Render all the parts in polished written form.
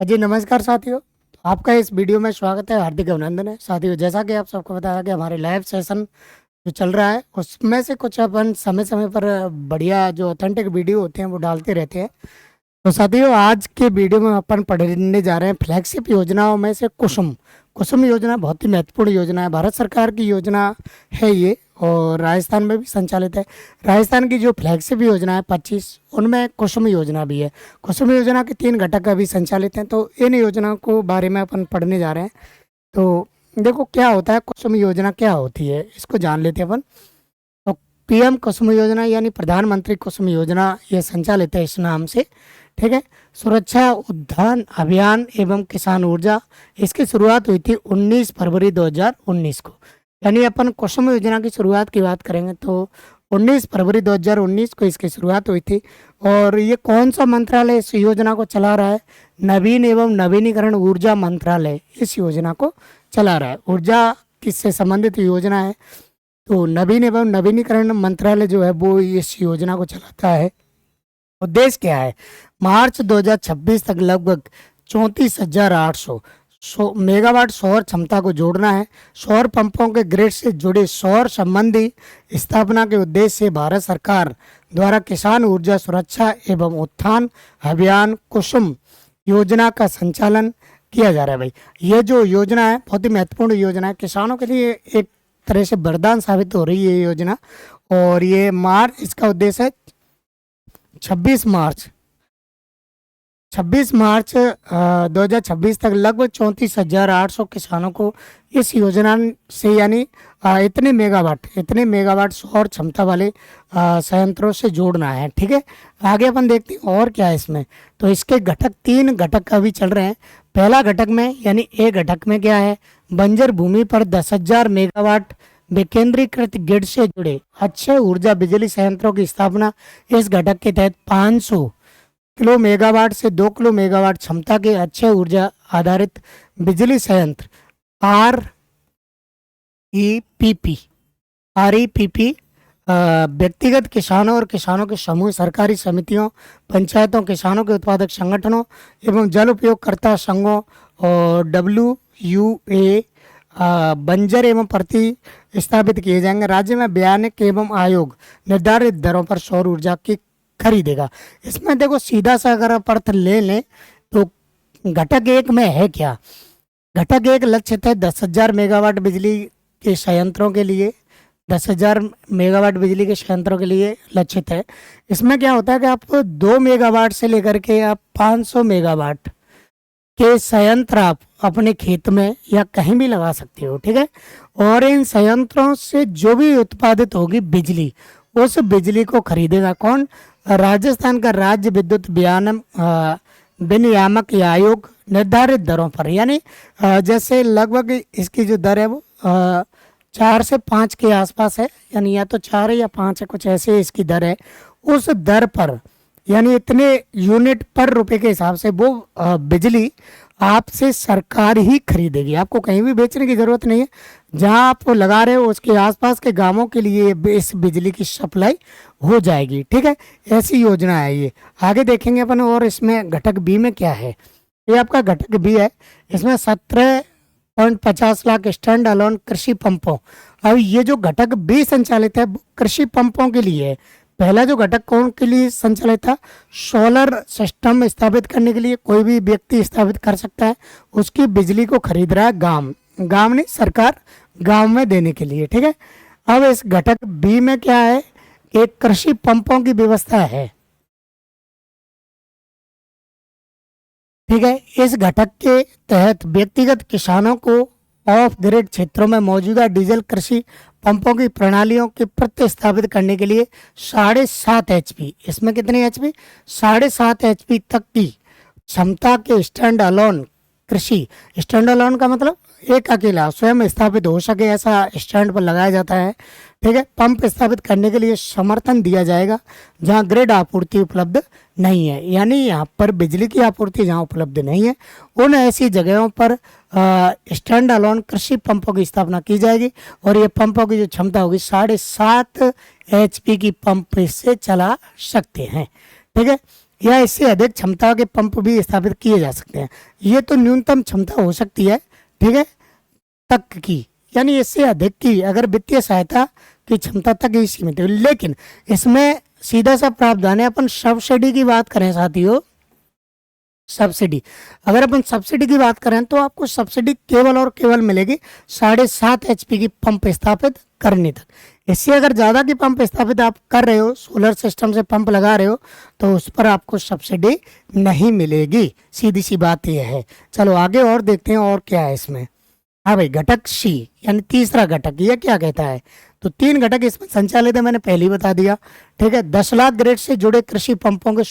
जी नमस्कार साथियों। तो आपका इस वीडियो में स्वागत है, हार्दिक अभिनंदन है साथियों। जैसा कि आप सबको पता है कि हमारे लाइव सेशन जो चल रहा है उसमें से कुछ अपन समय समय पर बढ़िया जो ऑथेंटिक वीडियो होते हैं वो डालते रहते हैं। तो साथियों आज के वीडियो में अपन पढ़ने जा रहे हैं फ्लैगशिप योजनाओं में से कुसुम। कुसुम योजना बहुत ही महत्वपूर्ण योजना है, भारत सरकार की योजना है ये, और राजस्थान में भी संचालित है। राजस्थान की जो फ्लैगशिप योजना है 25, उनमें कुसुम योजना भी है। कुसुम योजना के 3 घटक अभी संचालित हैं, तो इन योजनाओं को बारे में अपन पढ़ने जा रहे हैं। तो देखो क्या होता है, कुसुम योजना क्या होती है इसको जान लेते हैं अपन। तो पीएम कुसुम योजना यानी प्रधानमंत्री कुसुम योजना ये संचालित है इस नाम से, ठीक है। सुरक्षा उद्यान अभियान एवं किसान ऊर्जा, इसकी शुरुआत हुई थी 19 फरवरी 2019 को। यानी अपन कुसुम योजना की शुरुआत की बात करेंगे तो 19 फरवरी 2019 को इसकी शुरुआत हुई थी। और ये कौन सा मंत्रालय इस योजना को चला रहा है? नवीन एवं नवीनीकरण ऊर्जा मंत्रालय इस योजना को चला रहा है। ऊर्जा किससे संबंधित योजना है? तो नवीन एवं नवीनीकरण मंत्रालय जो है वो इस योजना को चलाता है। उद्देश्य क्या है? मार्च 2026 तक लगभग 34,800 मेगावाट सौर क्षमता को जोड़ना है। सौर पंपों के ग्रिड से जुड़े सौर संबंधी स्थापना के उद्देश्य से भारत सरकार द्वारा किसान ऊर्जा सुरक्षा एवं उत्थान अभियान कुसुम योजना का संचालन किया जा रहा है। भाई ये जो योजना है बहुत ही महत्वपूर्ण योजना है, किसानों के लिए एक तरह से वरदान साबित हो रही है ये योजना। और ये इसका उद्देश्य है 26 मार्च 2026 तक लगभग 34,800 किसानों को इस योजना से यानी इतने मेगावाट सौर क्षमता वाले संयंत्रों से जोड़ना है, ठीक है। आगे अपन देखते हैं और क्या है इसमें। तो इसके घटक 3 घटक अभी चल रहे हैं। पहला घटक में यानी ए घटक में क्या है? बंजर भूमि पर 10,000 मेगावाट विकेंद्रीकृत ग्रिड से जुड़े अक्षय ऊर्जा बिजली संयंत्रों की स्थापना। इस घटक के तहत 500 किलो मेगावाट से 2 किलो मेगावाट क्षमता के अक्षय ऊर्जा आधारित बिजली संयंत्र आर ई पी पी व्यक्तिगत किसानों और किसानों के समूह, सरकारी समितियों, पंचायतों, किसानों के उत्पादक संगठनों एवं जल उपयोगकर्ता संघों और WUA बंजर एवं प्रति स्थापित किए जाएंगे। राज्य में वैज्ञानिक एवं आयोग निर्धारित दरों पर सौर ऊर्जा की खरीदेगा। इसमें देखो सीधा सा अगर आप अर्थ ले लें तो घटक 1 में है क्या? घटक 1 लक्ष्य है 10,000 मेगावाट बिजली के संयंत्रों के लिए, 10,000 मेगावाट बिजली के संयंत्रों के लिए लक्षित है। इसमें क्या होता है कि आप 2 मेगावाट से लेकर के आप 500 मेगावाट के संयंत्र आप अपने खेत में या कहीं भी लगा सकते हो, ठीक है। और इन संयंत्रों से जो भी उत्पादित होगी बिजली, उस बिजली को खरीदेगा कौन? राजस्थान का राज्य विद्युत विनियामक आयोग निर्धारित दरों पर। यानी जैसे लगभग इसकी जो दर है वो 4 से 5 के आसपास है, यानी या तो 4 है या 5 है, कुछ ऐसे इसकी दर है। उस दर पर यानी इतने यूनिट पर रुपए के हिसाब से वो बिजली आपसे सरकार ही खरीदेगी। आपको कहीं भी बेचने की जरूरत नहीं है। जहां आप लगा रहे हो उसके आसपास के गांवों के लिए इस बिजली की सप्लाई हो जाएगी, ठीक है। ऐसी योजना है ये। आगे देखेंगे अपन। और इसमें घटक बी में क्या है? ये आपका घटक बी है। इसमें 17.50 लाख स्टैंड अलोन कृषि पंपों। अब ये जो घटक बी संचालित है कृषि पंपों के लिए है। पहला जो घटक कौन के लिए संचालित था? सोलर सिस्टम स्थापित करने के लिए कोई भी व्यक्ति स्थापित कर सकता है। उसकी बिजली को खरीद रहा है गांव नहीं, सरकार गांव में देने के लिए, ठीक है। अब इस घटक बी में क्या है? एक कृषि पंपों की व्यवस्था है, ठीक है। इस घटक के तहत व्यक्तिगत किसानों को ऑफ ग्रिड क्षेत्रों में मौजूदा डीजल कृषि पंपों की प्रणालियों के प्रतिस्थापित करने के लिए 7.5 HP, इसमें कितनी HP? 7.5 HP तक की क्षमता के स्टैंड अलोन कृषि। स्टैंड अलोन का मतलब एक अकेला स्वयं स्थापित हो सके ऐसा स्टैंड पर लगाया जाता है, ठीक है। पंप स्थापित करने के लिए समर्थन दिया जाएगा जहां ग्रिड आपूर्ति उपलब्ध नहीं है। यानी यहाँ पर बिजली की आपूर्ति जहाँ उपलब्ध नहीं है उन ऐसी जगहों पर स्टैंड अलोन कृषि पंपों की स्थापना की जाएगी। और ये पंपों की जो क्षमता होगी 7.5 HP की पंप इससे चला सकते हैं, ठीक है। या इससे अधिक क्षमता के पंप भी स्थापित किए जा सकते हैं। ये तो न्यूनतम क्षमता हो सकती है, ठीक है, तक की, यानी इससे अधिक की अगर वित्तीय सहायता की क्षमता तक ही सीमित है। लेकिन इसमें सीधा सा प्रावधान है, अपन सब्सिडी की बात करें साथियों, सब्सिडी, अगर अपन सब्सिडी की बात करें तो आपको सब्सिडी केवल और केवल मिलेगी 7.5 HP की पंप स्थापित करने तक। इससे अगर ज़्यादा की पंप स्थापित आप कर रहे हो, सोलर सिस्टम से पंप लगा रहे हो, तो उस पर आपको सब्सिडी नहीं मिलेगी, सीधी सी बात यह है। चलो आगे और देखते हैं और क्या है इसमें। हाँ भाई, घटक सी यानी तीसरा घटक, ये क्या कहता है, तो 3 घटक इसमें संचालित है, मैंने पहले ही बता दिया, ठीक है। 10 लाख ग्रिड से जुड़े कृषि पंपों के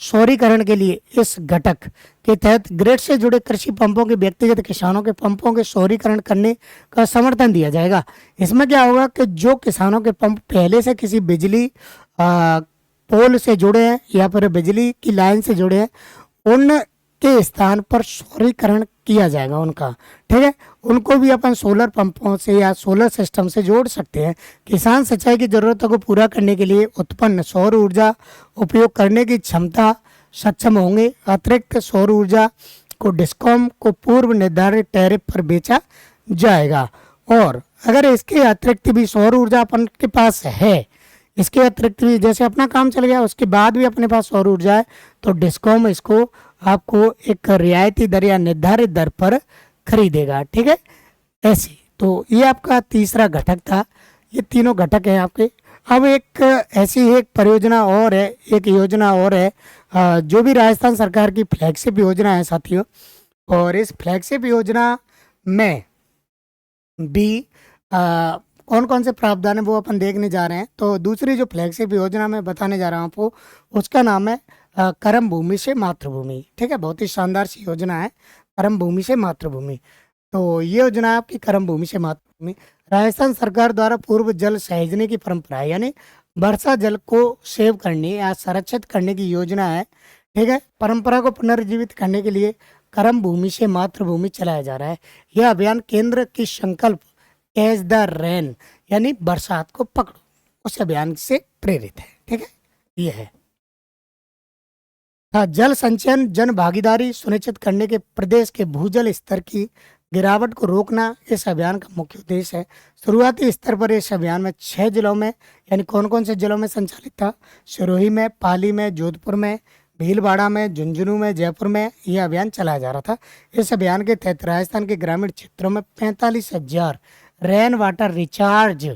सौरीकरण के लिए इस घटक के तहत ग्रिड से जुड़े कृषि पंपों के व्यक्तिगत किसानों के पंपों के सौरीकरण करने का समर्थन दिया जाएगा। इसमें क्या होगा कि जो किसानों के पंप पहले से किसी बिजली पोल से जुड़े हैं या फिर बिजली की लाइन से जुड़े हैं, उनके स्थान पर सौरीकरण किया जाएगा उनका, ठीक है। उनको भी अपन सोलर पंपों से या सोलर सिस्टम से जोड़ सकते हैं। किसान सिंचाई की जरूरतों को पूरा करने के लिए उत्पन्न सौर ऊर्जा उपयोग करने की क्षमता सक्षम होंगे। अतिरिक्त सौर ऊर्जा को डिस्कॉम को पूर्व निर्धारित टैरिफ पर बेचा जाएगा। और अगर इसके अतिरिक्त भी सौर ऊर्जा अपन के पास है, इसके अतिरिक्त भी जैसे अपना काम चल गया उसके बाद भी अपने पास सौर ऊर्जा है, तो डिस्कॉम इसको आपको एक रियायती दर या निर्धारित दर पर खरीदेगा, ठीक है। ऐसे तो ये आपका तीसरा घटक था। ये तीनों घटक हैं आपके। अब एक ऐसी एक परियोजना और है, एक योजना और है जो भी राजस्थान सरकार की फ्लैगशिप योजना है साथियों। और इस फ्लैगशिप योजना में भी कौन कौन से प्रावधान है वो अपन देखने जा रहे हैं। तो दूसरी जो फ्लैगशिप योजना मैं बताने जा रहा हूँ आपको, उसका नाम है कर्म भूमि से मातृभूमि, ठीक है। बहुत ही शानदार सी योजना है, कर्म भूमि से मातृभूमि। तो ये योजना है आपकी कर्म भूमि से मातृभूमि। राजस्थान सरकार द्वारा पूर्व जल सहेजने की परंपरा है, यानी वर्षा जल को सेव करने या संरक्षित करने की योजना है, ठीक है। परंपरा को पुनर्जीवित करने के लिए कर्म भूमि से मातृभूमि चलाया जा रहा है। यह अभियान केंद्र की संकल्प कैच द रेन यानी बरसात को पकड़ो, उस अभियान से प्रेरित है, ठीक है। ये है जल संचयन जन भागीदारी सुनिश्चित करने के प्रदेश के भूजल स्तर की गिरावट को रोकना इस अभियान का मुख्य उद्देश्य है। शुरुआती स्तर पर इस अभियान में 6 जिलों में, यानी कौन कौन से जिलों में संचालित था, सिरोही में, पाली में, जोधपुर में, भीलवाड़ा में, झुंझुनू में, जयपुर में यह अभियान चलाया जा रहा था। इस अभियान के तहत राजस्थान के ग्रामीण क्षेत्रों में 45,000 रेन वाटर रिचार्ज,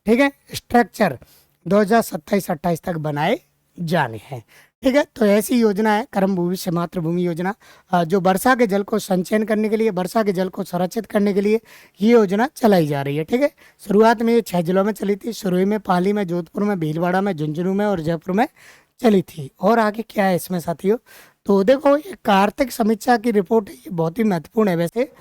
ठीक है, स्ट्रक्चर 2027-28 तक बनाए जाने हैं, ठीक है। तो ऐसी योजना है कर्म भूमि से मातृभूमि योजना, जो वर्षा के जल को संचयन करने के लिए, वर्षा के जल को संरक्षित करने के लिए ये योजना चलाई जा रही है, ठीक है। शुरुआत में ये 6 जिलों में चली थी, सिरोही में, पाली में, जोधपुर में, भीलवाड़ा में, झुंझुनू में और जयपुर में चली थी। और आगे क्या है इसमें साथियों, तो देखो ये आर्थिक समीक्षा की रिपोर्ट है, ये बहुत ही महत्वपूर्ण है वैसे।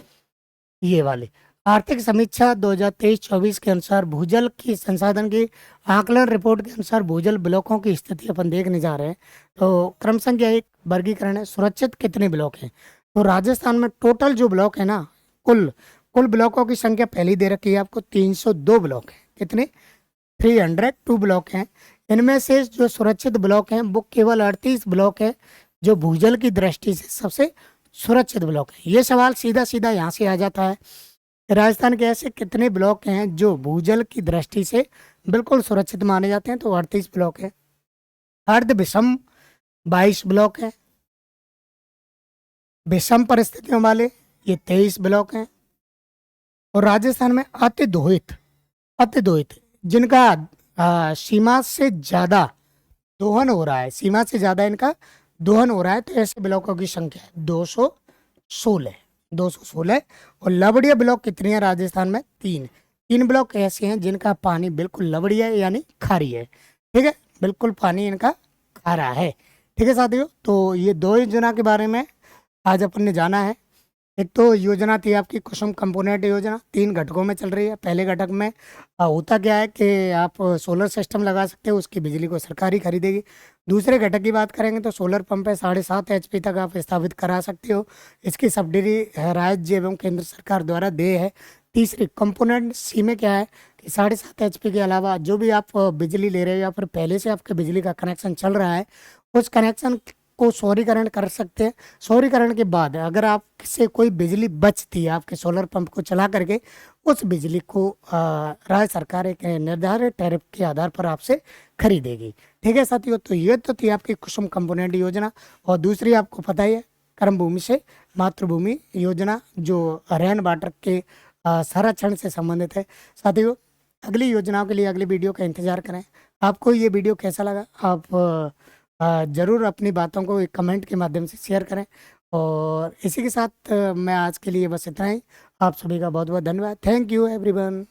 ये वाली आर्थिक समीक्षा 2023-24 के अनुसार भूजल की संसाधन की आकलन रिपोर्ट के अनुसार भूजल ब्लॉकों की स्थिति अपन देखने जा रहे हैं। तो क्रम संख्या 1 वर्गीकरण है, सुरक्षित कितने ब्लॉक हैं। तो राजस्थान में टोटल जो ब्लॉक है ना, कुल ब्लॉकों की संख्या पहले दे रखी है आपको, 302 ब्लॉक है। कितने? 302 ब्लॉक हैं। इनमें से जो सुरक्षित ब्लॉक हैं वो केवल 38 ब्लॉक है जो भूजल की दृष्टि से सबसे सुरक्षित ब्लॉक है। ये सवाल सीधा सीधा यहाँ से आ जाता है, राजस्थान के ऐसे कितने ब्लॉक हैं जो भूजल की दृष्टि से बिल्कुल सुरक्षित माने जाते हैं। तो 38 ब्लॉक है। अर्ध विषम 22 ब्लॉक है। विषम परिस्थितियों वाले ये 23 ब्लॉक हैं। और राजस्थान में अतिदोहित जिनका सीमा से ज्यादा दोहन हो रहा है, सीमा से ज्यादा इनका दोहन हो रहा है, तो ऐसे ब्लॉकों की संख्या है 216। और लवड़िया ब्लॉक कितनी है राजस्थान में? 3 ब्लॉक ऐसे हैं जिनका पानी बिल्कुल लवड़िया है यानी खारी है, ठीक है, बिल्कुल पानी इनका खारा है, ठीक है साथियों। तो ये 2 योजना के बारे में आज अपन ने जाना है। एक तो योजना थी आपकी कुसुम कंपोनेंट योजना, 3 घटकों में चल रही है। पहले घटक में होता क्या है कि आप सोलर सिस्टम लगा सकते हो, उसकी बिजली को सरकार ही खरीदेगी। दूसरे घटक की बात करेंगे तो सोलर पंप है, 7.5 HP तक आप स्थापित करा सकते हो। इसकी सब्सिडी राज्य एवं केंद्र सरकार द्वारा देय है। तीसरी कंपोनेंट सी में क्या है 7.5 HP के अलावा जो भी आप बिजली ले रहे हो या फिर पहले से आपके बिजली का कनेक्शन चल रहा है, उस कनेक्शन को सौरीकरण कर सकते हैं। सौरीकरण के बाद अगर आपसे कोई बिजली बचती है आपके सोलर पंप को चला करके, उस बिजली को राज्य सरकार एक निर्धारित टैरिफ के आधार पर आपसे खरीदेगी। ठीक है साथियों, तो ये तो थी आपकी कुसुम कंपोनेंट योजना। और दूसरी आपको पता ही है, कर्म भूमि से मातृभूमि योजना, जो रेन वाटर के संरक्षण से संबंधित है। साथियों, अगली योजनाओं के लिए अगली वीडियो का इंतजार करें। आपको ये वीडियो कैसा लगा, आप ज़रूर अपनी बातों को एक कमेंट के माध्यम से शेयर करें। और इसी के साथ मैं आज के लिए बस इतना ही। आप सभी का बहुत बहुत धन्यवाद। Thank you everyone.